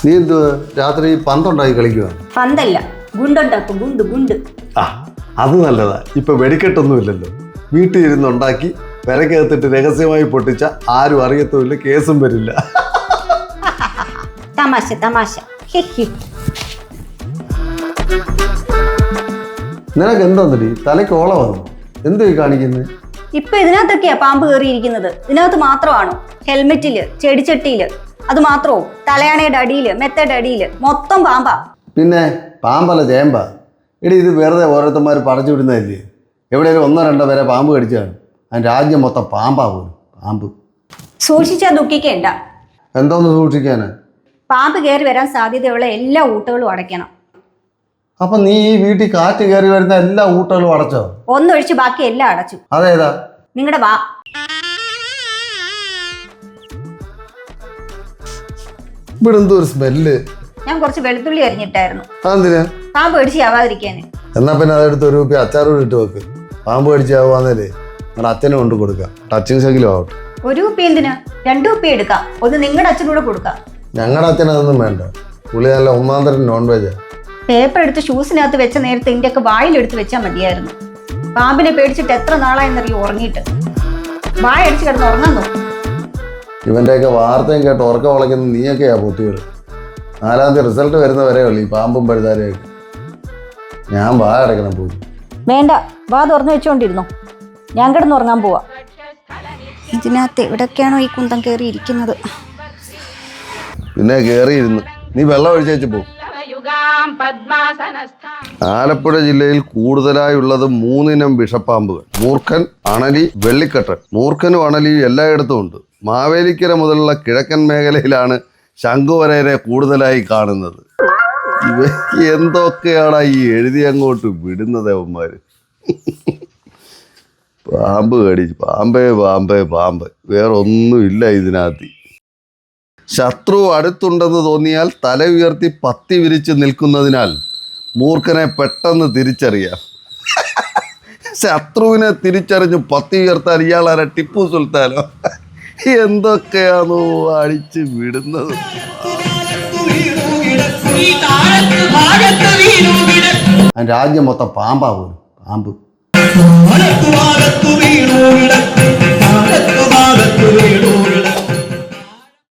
നീ എന്ത് രാത്രി പന്തുണ്ടാക്കി കളിക്കുക? പന്തല്ല, ഗുണ്ടുണ്ടാക്കും. ഗുണ്ട്. ആ, അത് നല്ലതാ. ഇപ്പൊ വെടിക്കെട്ടൊന്നും ഇല്ലല്ലോ. വീട്ടിൽ ഇരുന്നുണ്ടാക്കി വിറകെടുത്തിട്ട് രഹസ്യമായി പൊട്ടിച്ച ആരും അറിയത്തുമില്ല, കേസും വരില്ല. തമാശ. നിനക്ക് എന്താന്നടി തലയ്ക്ക് ഓള വന്നു? എന്തോ കാണിക്കുന്നത്? ഇപ്പൊ ഇതിനകത്തൊക്കെയാ പാമ്പ് കയറിയിരിക്കുന്നത്. ഇതിനകത്ത് മാത്രമാണോ? ഹെൽമെറ്റില്, ചെടിച്ചട്ടിയില്, അത് മാത്രവും തലയാണയുടെ അടിയില്, മെത്തയുടെ അടിയില് മൊത്തം പാമ്പാ. പിന്നെ പാമ്പല്ല, ചേമ്പാ. എടി, ഇത് വെറുതെ ഓരോരുത്തന്മാർ പടച്ചു വിടുന്നതല്ലേ? എവിടെയെങ്കിലും 1-2 പേരെ പാമ്പ് കടിച്ചാണ് അതിന് രാജ്യം മൊത്തം പാമ്പാ പോലും. പാമ്പ് സൂക്ഷിച്ചാ ദുഃഖിക്കേണ്ട. എന്തോന്ന് സൂക്ഷിക്കാന്? പാമ്പ് കയറി വരാൻ സാധ്യതയുള്ള എല്ലാ ഊട്ടുകളും അടയ്ക്കണം. അപ്പൊ നീ ഈ വീട്ടിൽ കാറ്റ് കയറി വരുന്ന എല്ലാ ഊട്ടുകളും അടച്ചോ? ഒന്നൊഴിച്ച് ബാക്കി എല്ലാം അടച്ചു. അതേതാ? നിങ്ങളുടെ വാ. ഇവിടെ എന്തോ ഒരു സ്മെല്ല്. ഞാൻ കുറച്ച് വെളുത്തുള്ളി അരിഞ്ഞിട്ടായിരുന്നു. അതെന്തിനാ? പാമ്പ് കടിച്ച് ആവാതിരിക്കാന്. എന്നാ പിന്നെ അതെടുത്ത് 1 രൂപ അച്ചാറൂടെ ഇട്ട് വെക്ക്. പാമ്പ് കടിച്ചാവാന്നേലേ നിങ്ങളുടെ അച്ഛനും കൊണ്ട് കൊടുക്കാം. ടച്ചിങ് സെങ്കിലും ആവട്ടെ. 1 കുപ്പി എന്തിനാ? 2 കുപ്പി എടുക്കാം. ഒന്ന് നിങ്ങളുടെ അച്ഛനൂടെ കൊടുക്കാം. ഞങ്ങളുടെ അച്ഛനതൊന്നും വേണ്ട. പുള്ളി നല്ല 1-ാം തരം നോൺ വെജാ. പേപ്പർ എടുത്ത് ഷൂസിനകത്ത് വെച്ച നേരത്തെ ഇന്ത്യക്ക് വായിലെടുത്ത് വെച്ചാൽ മതിയായിരുന്നു. പാമ്പിനെ പേടിച്ചിട്ട് എത്ര നാളായെന്നറിയോ ഉറങ്ങിയിട്ട്. വായടിച്ച് കിടന്ന് ഉറങ്ങാൻ നോക്കും. ഇവന്റെയൊക്കെ വാർത്തയും കേട്ട് ഉറക്കം വളയ്ക്കുന്ന നീയൊക്കെയാ പൊത്തികൾ. 4-ാം തീയതി റിസൾട്ട് വരുന്നവരേ ഉള്ളൂ ഈ പാമ്പും പഴുതാരയൊക്കെ. ഞാൻ വാ അടയ്ക്കണം പോയി. വേണ്ട, വാ തുറന്നു വെച്ചോണ്ടിരുന്നോ. ഞാൻ കിടന്ന് ഉറങ്ങാൻ പോവാ. ഇതിനകത്ത് എവിടൊക്കെയാണോ ഈ കുന്തം കയറി ഇരിക്കുന്നത്? പിന്നെ കയറിയിരുന്നു. നീ വെള്ളം ഒഴിച്ചേച്ച് പോ. ആലപ്പുഴ ജില്ലയിൽ കൂടുതലായുള്ളത് 3 ഇനം വിഷപ്പാമ്പുകൾ: മൂർഖൻ, അണലി, വെള്ളിക്കട്ടൻ. മൂർഖനും അണലിയും എല്ലായിടത്തും ഉണ്ട്. മാവേലിക്കര മുതലുള്ള കിഴക്കൻ മേഖലയിലാണ് ശംഖുവരയരെ കൂടുതലായി കാണുന്നത്. ഇവയ്ക്ക് എന്തൊക്കെയാണ് ഈ എഴുതി അങ്ങോട്ട് വിടുന്നത് അവന്മാര്? പാമ്പ് കടിച്ച് പാമ്പ് വേറൊന്നുമില്ല ഇതിനകത്ത്. ശത്രു അടുത്തുണ്ടെന്ന് തോന്നിയാൽ തല ഉയർത്തി പത്തി വിരിച്ച് നിൽക്കുന്നതിനാൽ മൂർഖനെ പെട്ടെന്ന് തിരിച്ചറിയാം. ശത്രുവിനെ തിരിച്ചറിഞ്ഞ് പത്തി ഉയർത്താൻ ഇയാളാരെ ടിപ്പു സുൽത്താനോ? എന്തൊക്കെയാണോ അടിച്ച് വിടുന്നത്? രാജ്യം മൊത്തം പാമ്പാ പോലും. പാമ്പ്